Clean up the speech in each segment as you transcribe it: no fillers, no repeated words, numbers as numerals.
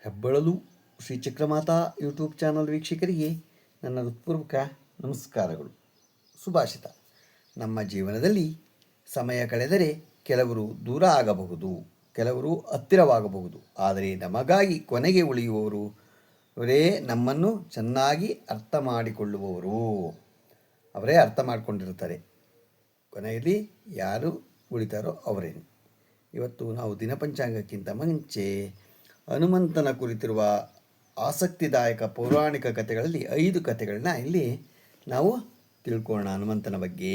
ಹೆಬ್ಬಳಲು Shri Chakramata YouTube channel ವೀಕ್ಷಕರಿಗೆ ನನ್ನ ಹೃತ್ಪೂರ್ವಕ ನಮಸ್ಕಾರಗಳು. ಸುಭಾಷಿತ: ನಮ್ಮ ಜೀವನದಲ್ಲಿ ಸಮಯ ಕಳೆದರೆ ಕೆಲವರು ದೂರ ಆಗಬಹುದು, ಕೆಲವರು ಹತ್ತಿರವಾಗಬಹುದು. ಆದರೆ ನಮಗಾಗಿ ಕೊನೆಗೆ ಉಳಿಯುವವರು ಅವರೇ ನಮ್ಮನ್ನು ಚೆನ್ನಾಗಿ ಅರ್ಥ ಮಾಡಿಕೊಳ್ಳುವವರು. ಅವರೇ ಅರ್ಥ ಮಾಡಿಕೊಂಡಿರ್ತಾರೆ. ಕೊನೆಯಲ್ಲಿ ಯಾರು ಉಳಿತಾರೋ ಅವರೇನು. ಇವತ್ತು ನಾವು ದಿನಪಂಚಾಂಗಕ್ಕಿಂತ ಮುಂಚೆ ಹನುಮಂತನ ಕುರಿತಿರುವ ಆಸಕ್ತಿದಾಯಕ ಪೌರಾಣಿಕ ಕಥೆಗಳಲ್ಲಿ 5 ಕಥೆಗಳನ್ನ ಇಲ್ಲಿ ನಾವು ತಿಳ್ಕೊಳ್ಳೋಣ. ಹನುಮಂತನ ಬಗ್ಗೆ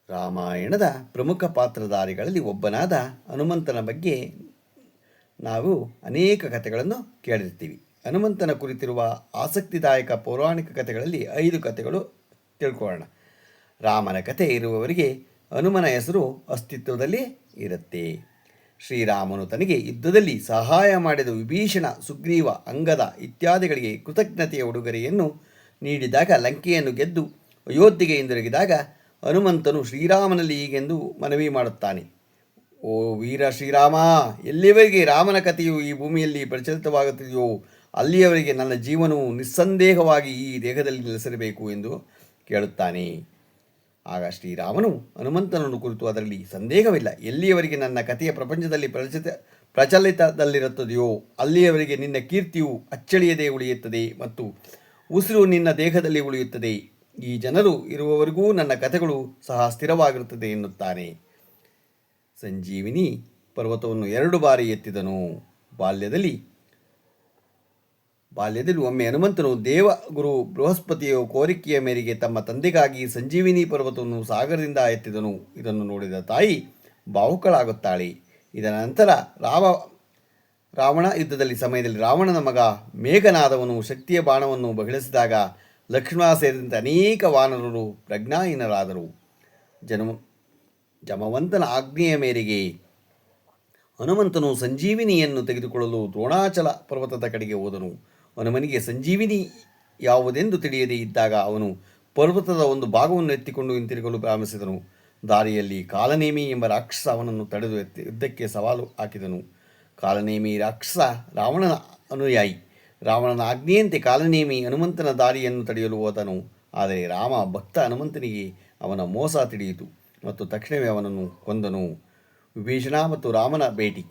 ರಾಮಾಯಣದ ಪ್ರಮುಖ ಪಾತ್ರಧಾರಿಗಳಲ್ಲಿ ಒಬ್ಬನಾದ ಹನುಮಂತನ ಬಗ್ಗೆ ನಾವು ಅನೇಕ ಕಥೆಗಳನ್ನು ಕೇಳಿರ್ತೀವಿ. ಹನುಮಂತನ ಕುರಿತಿರುವ ಆಸಕ್ತಿದಾಯಕ ಪೌರಾಣಿಕ ಕಥೆಗಳಲ್ಲಿ 5 ಕಥೆಗಳು ತಿಳ್ಕೊಳ್ಳೋಣ. ರಾಮನ ಕಥೆ ಇರುವವರಿಗೆ ಹನುಮನ ಹೆಸರು ಅಸ್ತಿತ್ವದಲ್ಲಿ ಇರುತ್ತೆ. ಶ್ರೀರಾಮನು ತನಗೆ ಯುದ್ಧದಲ್ಲಿ ಸಹಾಯ ಮಾಡಿದ ವಿಭೀಷಣ, ಸುಗ್ರೀವ, ಅಂಗದ ಇತ್ಯಾದಿಗಳಿಗೆ ಕೃತಜ್ಞತೆಯ ಉಡುಗೊರೆಯನ್ನು ನೀಡಿದಾಗ ಲಂಕೆಯನ್ನು ಗೆದ್ದು ಅಯೋಧ್ಯೆಗೆ ಹಿಂದಿರುಗಿದಾಗ ಹನುಮಂತನು ಶ್ರೀರಾಮನಲ್ಲಿ ಹೀಗೆಂದು ಮನವಿ ಮಾಡುತ್ತಾನೆ: ಓ ವೀರ ಶ್ರೀರಾಮ, ಎಲ್ಲಿಯವರೆಗೆ ರಾಮನ ಕಥೆಯು ಈ ಭೂಮಿಯಲ್ಲಿ ಪ್ರಚಲಿತವಾಗುತ್ತಿದೆಯೋ ಅಲ್ಲಿಯವರೆಗೆ ನನ್ನ ಜೀವನವು ನಿಸ್ಸಂದೇಹವಾಗಿ ಈ ದೇಹದಲ್ಲಿ ನೆಲೆಸಿರಬೇಕು ಎಂದು ಕೇಳುತ್ತಾನೆ. ಆಗ ಶ್ರೀರಾಮನು ಹನುಮಂತನನ್ನು ಕುರಿತು ಅದರಲ್ಲಿ ಸಂದೇಹವಿಲ್ಲ, ಎಲ್ಲಿಯವರೆಗೆ ನನ್ನ ಕಥೆಯ ಪ್ರಪಂಚದಲ್ಲಿ ಪ್ರಚಲಿತದಲ್ಲಿರುತ್ತದೆಯೋ ಅಲ್ಲಿಯವರೆಗೆ ನಿನ್ನ ಕೀರ್ತಿಯು ಅಚ್ಚಳಿಯದೆ ಉಳಿಯುತ್ತದೆ ಮತ್ತು ಉಸಿರು ನಿನ್ನ ದೇಹದಲ್ಲಿ ಉಳಿಯುತ್ತದೆ. ಈ ಜನರು ಇರುವವರೆಗೂ ನನ್ನ ಕಥೆಗಳು ಸಹ ಸ್ಥಿರವಾಗಿರುತ್ತದೆ ಎನ್ನುತ್ತಾನೆ. ಸಂಜೀವಿನಿ ಪರ್ವತವನ್ನು 2 ಬಾರಿ ಎತ್ತಿದನು. ಬಾಲ್ಯದಲ್ಲಿ ಒಮ್ಮೆ ಹನುಮಂತನು ದೇವಗುರು ಬೃಹಸ್ಪತಿಯ ಕೋರಿಕೆಯ ಮೇರೆಗೆ ತಮ್ಮ ತಂದೆಗಾಗಿ ಸಂಜೀವಿನಿ ಪರ್ವತವನ್ನು ಸಾಗರದಿಂದ ಎತ್ತಿದನು. ಇದನ್ನು ನೋಡಿದ ತಾಯಿ ಭಾವುಕಳಾಗುತ್ತಾಳೆ. ಇದರ ನಂತರ ರಾವಣ ಯುದ್ಧದಲ್ಲಿ ಸಮಯದಲ್ಲಿ ರಾವಣನ ಮಗ ಮೇಘನಾದವನು ಶಕ್ತಿಯ ಬಾಣವನ್ನು ಬಗಳಿಸಿದಾಗ ಲಕ್ಷ್ಮಣ ಸೇರಿದಂತೆ ಅನೇಕ ವಾನರರು ಪ್ರಜ್ಞಾಹೀನರಾದರು. ಜಮವಂತನ ಆಜ್ಞೆಯ ಮೇರೆಗೆ ಹನುಮಂತನು ಸಂಜೀವಿನಿಯನ್ನು ತೆಗೆದುಕೊಳ್ಳಲು ದ್ರೋಣಾಚಲ ಪರ್ವತದ ಕಡೆಗೆ ಹೋದನು. ಹನುಮನಿಗೆ ಸಂಜೀವಿನಿ ಯಾವುದೆಂದು ತಿಳಿಯದೇ ಇದ್ದಾಗ ಅವನು ಪರ್ವತದ ಒಂದು ಭಾಗವನ್ನು ಎತ್ತಿಕೊಂಡು ಹಿಂತಿರುಗಲು ಪ್ರಾರಂಭಿಸಿದನು. ದಾರಿಯಲ್ಲಿ ಕಾಲನೇಮಿ ಎಂಬ ರಾಕ್ಷಸ ಅವನನ್ನು ತಡೆದು ಯುದ್ಧಕ್ಕೆ ಸವಾಲು ಹಾಕಿದನು. ಕಾಲನೇಮಿ ರಾಕ್ಷಸ ರಾವಣನ ಅನುಯಾಯಿ. ರಾವಣನ ಆಜ್ಞೆಯಂತೆ ಕಾಲನೇಮಿ ಹನುಮಂತನ ದಾರಿಯನ್ನು ತಡೆಯಲು ಹೋದನು. ಆದರೆ ರಾಮ ಭಕ್ತ ಹನುಮಂತನಿಗೆ ಅವನ ಮೋಸ ತಿಳಿಯಿತು ಮತ್ತು ತಕ್ಷಣವೇ ಅವನನ್ನು ಕೊಂದನು. ವಿಭೀಷಣ ಮತ್ತು ರಾಮನ ಭೇಟಿ.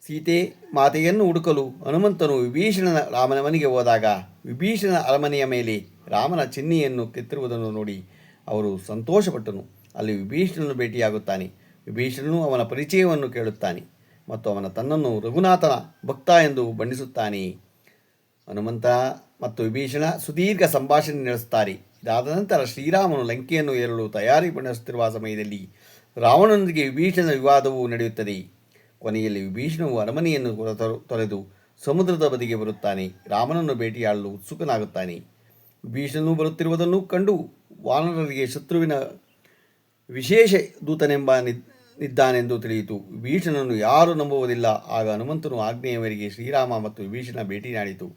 ಸೀತೆ ಮಾತೆಯನ್ನು ಹುಡುಕಲು ಹನುಮಂತನು ವಿಭೀಷಣನ ರಾಮನ ಮನೆಗೆ ಹೋದಾಗ ವಿಭೀಷಣನ ಅರಮನೆಯ ಮೇಲೆ ರಾಮನ ಚಿಹ್ನೆಯನ್ನು ಕೆತ್ತಿರುವುದನ್ನು ನೋಡಿ ಅವರು ಸಂತೋಷಪಟ್ಟನು. ಅಲ್ಲಿ ವಿಭೀಷಣನು ಭೇಟಿಯಾಗುತ್ತಾನೆ. ವಿಭೀಷಣನು ಅವನ ಪರಿಚಯವನ್ನು ಕೇಳುತ್ತಾನೆ ಮತ್ತು ತನ್ನನ್ನು ರಘುನಾಥನ ಭಕ್ತ ಎಂದು ಬಣ್ಣಿಸುತ್ತಾನೆ. ಹನುಮಂತ ಮತ್ತು ವಿಭೀಷಣ ಸುದೀರ್ಘ ಸಂಭಾಷಣೆ ನಡೆಸುತ್ತಾರೆ. ಇದಾದ ನಂತರ ಶ್ರೀರಾಮನು ಲಂಕೆಯನ್ನು ಏರಲು ತಯಾರಿ ನಡೆಸುತ್ತಿರುವ ಸಮಯದಲ್ಲಿ ರಾವಣನೊಂದಿಗೆ ವಿಭೀಷಣನ ವಿವಾದವು ನಡೆಯುತ್ತದೆ. ಕೊನೆಯಲ್ಲಿ ವಿಭೀಷಣವು ಅರಮನೆಯನ್ನು ತೊರೆದು ಸಮುದ್ರದ ಬದಿಗೆ ಬರುತ್ತಾನೆ. ರಾಮನನ್ನು ಭೇಟಿಯಾಡಲು ಉತ್ಸುಕನಾಗುತ್ತಾನೆ. ವಿಭೀಷಣನು ಬರುತ್ತಿರುವುದನ್ನು ಕಂಡು ವಾನರರಿಗೆ ಶತ್ರುವಿನ ವಿಶೇಷ ದೂತನೆಂಬನಿದ್ದಾನೆಂದು ತಿಳಿಯಿತು. ವಿಭೀಷಣನು ಯಾರೂ ನಂಬುವುದಿಲ್ಲ. ಆಗ ಹನುಮಂತನು ಆಜ್ಞೆಯ ಮೇರೆಗೆ ಶ್ರೀರಾಮ ಮತ್ತು ವಿಭೀಷಣ ಭೇಟಿ ನೀಡಿತು.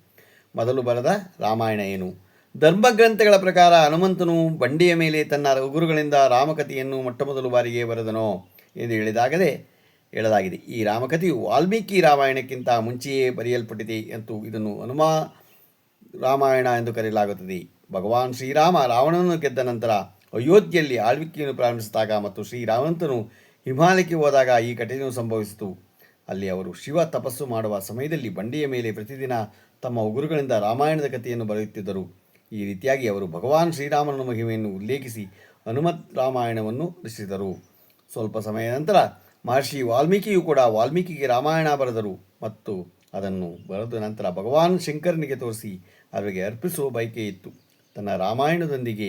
ಮೊದಲು ಬರೆದ ರಾಮಾಯಣ ಏನು? ಧರ್ಮಗ್ರಂಥಗಳ ಪ್ರಕಾರ ಹನುಮಂತನು ಬಂಡೆಯ ಮೇಲೆ ತನ್ನ ಗುರುಗಳಿಂದ ರಾಮಕಥೆಯನ್ನು ಮೊಟ್ಟಮೊದಲು ಬಾರಿಗೆ ಬರೆದನೋ ಎಂದು ಹೇಳಲಾಗಿದೆ. ಈ ರಾಮಕಥೆಯು ವಾಲ್ಮೀಕಿ ರಾಮಾಯಣಕ್ಕಿಂತ ಮುಂಚೆಯೇ ಬರೆಯಲ್ಪಟ್ಟಿದೆ ಮತ್ತು ಇದನ್ನು ಹನುಮ ರಾಮಾಯಣ ಎಂದು ಕರೆಯಲಾಗುತ್ತದೆ. ಭಗವಾನ್ ಶ್ರೀರಾಮ ರಾವಣನನ್ನು ಗೆದ್ದ ನಂತರ ಅಯೋಧ್ಯೆಯಲ್ಲಿ ಆಳ್ವಿಕೆಯನ್ನು ಪ್ರಾರಂಭಿಸಿದಾಗ ಮತ್ತು ಶ್ರೀರಾಮಂತನು ಹಿಮಾಲಯಕ್ಕೆ ಹೋದಾಗ ಈ ಘಟನೆಯು ಸಂಭವಿಸಿತು. ಅಲ್ಲಿ ಅವರು ಶಿವ ತಪಸ್ಸು ಮಾಡುವ ಸಮಯದಲ್ಲಿ ಬಂಡೆಯ ಮೇಲೆ ಪ್ರತಿದಿನ ತಮ್ಮ ಗುರುಗಳಿಂದ ರಾಮಾಯಣದ ಕಥೆಯನ್ನು ಬರೆಯುತ್ತಿದ್ದರು. ಈ ರೀತಿಯಾಗಿ ಅವರು ಭಗವಾನ್ ಶ್ರೀರಾಮನ ಮಹಿಮೆಯನ್ನು ಉಲ್ಲೇಖಿಸಿ ಹನುಮತ್ ರಾಮಾಯಣವನ್ನು ರಚಿಸಿದರು. ಸ್ವಲ್ಪ ಸಮಯದ ನಂತರ ಮಹರ್ಷಿ ವಾಲ್ಮೀಕಿಯು ಕೂಡ ವಾಲ್ಮೀಕಿಗೆ ರಾಮಾಯಣ ಬರೆದರು ಮತ್ತು ಅದನ್ನು ಬರೆದ ನಂತರ ಭಗವಾನ್ ಶಂಕರನಿಗೆ ತೋರಿಸಿ ಅವರಿಗೆ ಅರ್ಪಿಸುವ ಬಯಕೆ ಇತ್ತು. ತನ್ನ ರಾಮಾಯಣದೊಂದಿಗೆ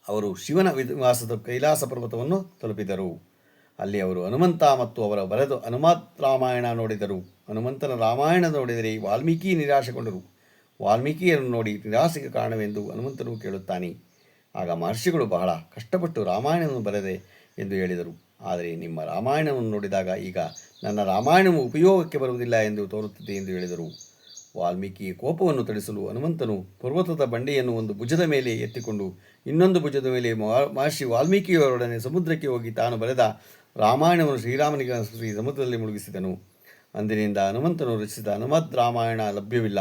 ಅವರು ಶಿವನ ನಿವಾಸದ ಕೈಲಾಸ ಪರ್ವತವನ್ನು ತಲುಪಿದರು. ಅಲ್ಲಿ ಅವರು ಹನುಮಂತ ಮತ್ತು ಅವರ ಬರೆದ ಹನುಮತ್ ರಾಮಾಯಣ ನೋಡಿದರು. ಹನುಮಂತನ ರಾಮಾಯಣ ನೋಡಿದರೆ ವಾಲ್ಮೀಕಿ ನಿರಾಶೆಗೊಂಡರು. ವಾಲ್ಮೀಕಿಯನ್ನು ನೋಡಿ ನಿರಾಶೆಗೆ ಕಾರಣವೆಂದು ಹನುಮಂತನು ಕೇಳುತ್ತಾನೆ. ಆಗ ಮಹರ್ಷಿಗಳು ಬಹಳ ಕಷ್ಟಪಟ್ಟು ರಾಮಾಯಣವನ್ನು ಬರೆದೆ ಎಂದು ಹೇಳಿದರು. ಆದರೆ ನಿಮ್ಮ ರಾಮಾಯಣವನ್ನು ನೋಡಿದಾಗ ಈಗ ನನ್ನ ರಾಮಾಯಣವು ಉಪಯೋಗಕ್ಕೆ ಬರುವುದಿಲ್ಲ ಎಂದು ತೋರುತ್ತದೆ ಎಂದು ಹೇಳಿದರು. ವಾಲ್ಮೀಕಿಯ ಕೋಪವನ್ನು ತಡಿಸಲು ಹನುಮಂತನು ಪರ್ವತದ ಬಂಡೆಯನ್ನು ಒಂದು ಭುಜದ ಮೇಲೆ ಎತ್ತಿಕೊಂಡು ಇನ್ನೊಂದು ಭುಜದ ಮೇಲೆ ಮಹರ್ಷಿ ವಾಲ್ಮೀಕಿಯವರೊಡನೆ ಸಮುದ್ರಕ್ಕೆ ಹೋಗಿ ತಾನು ಬರೆದ ರಾಮಾಯಣವನ್ನು ಶ್ರೀರಾಮನಿಗೆ ಶ್ರೀ ಸಮುದ್ರದಲ್ಲಿ ಮುಳುಗಿಸಿದನು. ಅಂದಿನಿಂದ ಹನುಮಂತನು ರಚಿಸಿದ ಹನುಮದ್ ರಾಮಾಯಣ ಲಭ್ಯವಿಲ್ಲ.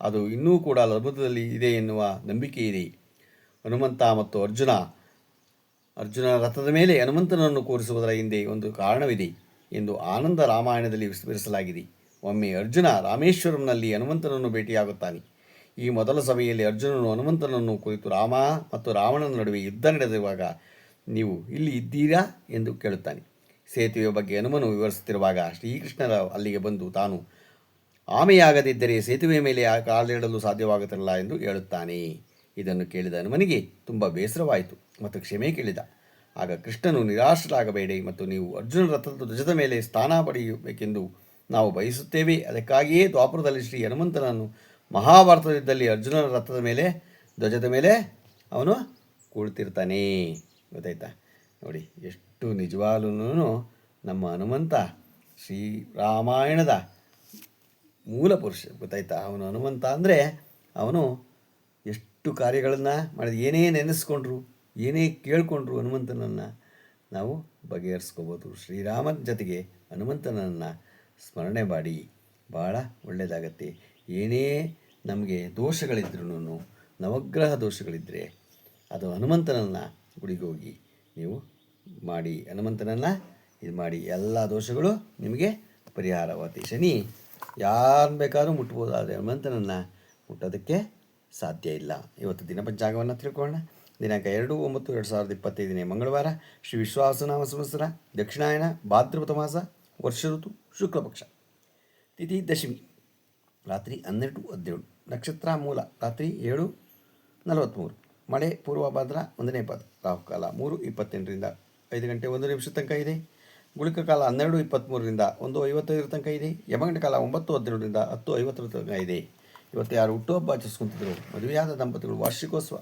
ಅದು ಇನ್ನೂ ಕೂಡ ಸಮುದ್ರದಲ್ಲಿ ಇದೆ ಎನ್ನುವ ನಂಬಿಕೆ ಇದೆ. ಹನುಮಂತ ಮತ್ತು ಅರ್ಜುನ ರಥದ ಮೇಲೆ ಹನುಮಂತನನ್ನು ಕೂರಿಸುವುದರ ಹಿಂದೆ ಒಂದು ಕಾರಣವಿದೆ ಎಂದು ಆನಂದ ರಾಮಾಯಣದಲ್ಲಿ ವಿವರಿಸಲಾಗಿದೆ. ಒಮ್ಮೆ ಅರ್ಜುನ ರಾಮೇಶ್ವರಂನಲ್ಲಿ ಹನುಮಂತನನ್ನು ಭೇಟಿಯಾಗುತ್ತಾನೆ. ಈ ಮೊದಲ ಸಭೆಯಲ್ಲಿ ಅರ್ಜುನನು ಹನುಮಂತನನ್ನು ಕುರಿತು ರಾಮ ಮತ್ತು ರಾವಣನ ನಡುವೆ ಯುದ್ಧ ನಡೆದಿರುವಾಗ ನೀವು ಇಲ್ಲಿ ಇದ್ದೀರಾ ಎಂದು ಕೇಳುತ್ತಾನೆ. ಸೇತುವೆಯ ಬಗ್ಗೆ ಹನುಮನು ವಿವರಿಸುತ್ತಿರುವಾಗ ಶ್ರೀಕೃಷ್ಣರ ಅಲ್ಲಿಗೆ ಬಂದು ತಾನು ಆಮೆಯಾಗದಿದ್ದರೆ ಸೇತುವೆಯ ಮೇಲೆ ಕಾಲಿಡಲು ಸಾಧ್ಯವಾಗುತ್ತಿರಲ್ಲ ಎಂದು ಹೇಳುತ್ತಾನೆ. ಇದನ್ನು ಕೇಳಿದ ಹನುಮನಿಗೆ ತುಂಬ ಬೇಸರವಾಯಿತು ಮತ್ತು ಕ್ಷಮೆ ಕೇಳಿದ. ಆಗ ಕೃಷ್ಣನು ನಿರಾಶರಾಗಬೇಡಿ ಮತ್ತು ನೀವು ಅರ್ಜುನ ರಥದ ಧ್ವಜದ ಮೇಲೆ ಸ್ಥಾನ ಪಡೆಯಬೇಕೆಂದು ನಾವು ಬಯಸುತ್ತೇವೆ. ಅದಕ್ಕಾಗಿಯೇ ದ್ವಾಪರದಲ್ಲಿ ಶ್ರೀ ಹನುಮಂತನನ್ನು ಮಹಾಭಾರತದಲ್ಲಿ ಅರ್ಜುನನ ಧ್ವಜದ ಮೇಲೆ ಅವನು ಕುಳಿತಿರ್ತಾನೆ. ಗೊತ್ತಾಯ್ತಾ? ನೋಡಿ ಎಷ್ಟು ನಿಜವಾಗ್ಲೂ ನಮ್ಮ ಹನುಮಂತ ಶ್ರೀರಾಮಾಯಣದ ಮೂಲ ಪುರುಷ. ಗೊತ್ತಾಯ್ತಾ? ಅವನು ಹನುಮಂತ ಅಂದರೆ ಅವನು ಎಷ್ಟು ಕಾರ್ಯಗಳನ್ನು ಮಾಡಿದ, ಏನೇ ನೆನೆಸ್ಕೊಂಡ್ರು, ಏನೇ ಕೇಳಿಕೊಂಡ್ರು ಹನುಮಂತನನ್ನು ನಾವು ಬಗೆಹರಿಸ್ಕೋಬೋದು. ಶ್ರೀರಾಮನ ಜೊತೆಗೆ ಹನುಮಂತನನ್ನು ಸ್ಮರಣೆ ಮಾಡಿ ಭಾಳ ಒಳ್ಳೆಯದಾಗತ್ತೆ. ಏನೇ ನಮಗೆ ದೋಷಗಳಿದ್ರೂ, ನವಗ್ರಹ ದೋಷಗಳಿದ್ದರೆ ಅದು ಹನುಮಂತನನ್ನು ಗುಡಿಗೆ ಹೋಗಿ ನೀವು ಮಾಡಿ, ಹನುಮಂತನನ್ನು ಇದು ಮಾಡಿ, ಎಲ್ಲ ದೋಷಗಳು ನಿಮಗೆ ಪರಿಹಾರವಾಗುತ್ತೆ. ಶನಿ ಯಾರು ಬೇಕಾದ್ರೂ ಮುಟ್ಬೋದು, ಆದರೆ ಹನುಮಂತನನ್ನು ಮುಟ್ಟೋದಕ್ಕೆ ಸಾಧ್ಯ ಇಲ್ಲ. ಇವತ್ತು ದಿನ ಪಂಚಾಂಗವನ್ನು ತಿಳ್ಕೊಳ್ಳೋಣ. ದಿನಾಂಕ 2/9/2025 ಮಂಗಳವಾರ, ಶ್ರೀ ವಿಶ್ವಾವಸುನಾಮ ಸಂವತ್ಸರ, ದಕ್ಷಿಣಾಯನ, ಭಾದ್ರಪದ ಮಾಸ, ವರ್ಷ ಋತು ಶುಕ್ಲಪಕ್ಷ, ತಿಥಿ ದಶಮಿ, ರಾತ್ರಿ 12:17, ನಕ್ಷತ್ರ ಮೂಲ, ರಾತ್ರಿ 7:43, ಮಳೆ ಪೂರ್ವಭಾದ್ರ 1ನೇ ಪಾದ, ರಾಹುಕಾಲ 3:28ರಿಂದ 5 ಗಂಟೆ 1 ನಿಮಿಷ ತನಕ ಇದೆ. ಗುಳಿಕ ಕಾಲ 12:23ರಿಂದ 1:55 ತನಕ ಇದೆ. ಯಮಗಂಟ ಕಾಲ 9:17ರಿಂದ 10:50 ತನಕ ಇದೆ. ಇವತ್ತು ಯಾರು ಹುಟ್ಟುಹಬ್ಬ ಆಚರಿಸ್ಕೊತಿದ್ರು, ಮದುವೆಯಾದ ದಂಪತಿಗಳು ವಾರ್ಷಿಕೋತ್ಸವ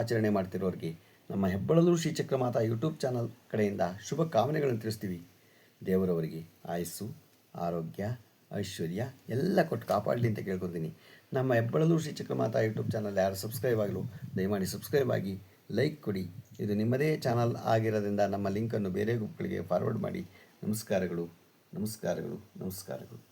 ಆಚರಣೆ ಮಾಡ್ತಿರೋರಿಗೆ ನಮ್ಮ ಹೆಬ್ಬಳಲು ಶ್ರೀ ಚಕ್ರಮಾತಾ ಯೂಟ್ಯೂಬ್ ಚಾನಲ್ ಕಡೆಯಿಂದ ಶುಭ ಕಾಮನೆಗಳನ್ನು ತಿಳಿಸ್ತೀವಿ. ದೇವರವರಿಗೆ ಆಯಸ್ಸು, ಆರೋಗ್ಯ, ಐಶ್ವರ್ಯ ಎಲ್ಲ ಕೊಟ್ಟು ಕಾಪಾಡಲಿ ಅಂತ ಕೇಳ್ಕೊತೀನಿ. ನಮ್ಮ ಹೆಬ್ಬಳಲು ಶ್ರೀ ಚಕ್ರಮಾತಾ ಯೂಟ್ಯೂಬ್ ಚಾನಲ್ ಯಾರು ಸಬ್ಸ್ಕ್ರೈಬ್ ಆಗಲು ದಯಮಾಡಿ ಸಬ್ಸ್ಕ್ರೈಬ್ ಆಗಿ ಲೈಕ್ ಕೊಡಿ. ಇದು ನಿಮ್ಮದೇ ಚಾನಲ್ ಆಗಿರೋದ್ರಿಂದ ನಮ್ಮ ಲಿಂಕನ್ನು ಬೇರೆ ಗ್ರೂಪ್ಗಳಿಗೆ ಫಾರ್ವರ್ಡ್ ಮಾಡಿ. ನಮಸ್ಕಾರಗಳು, ನಮಸ್ಕಾರಗಳು, ನಮಸ್ಕಾರಗಳು.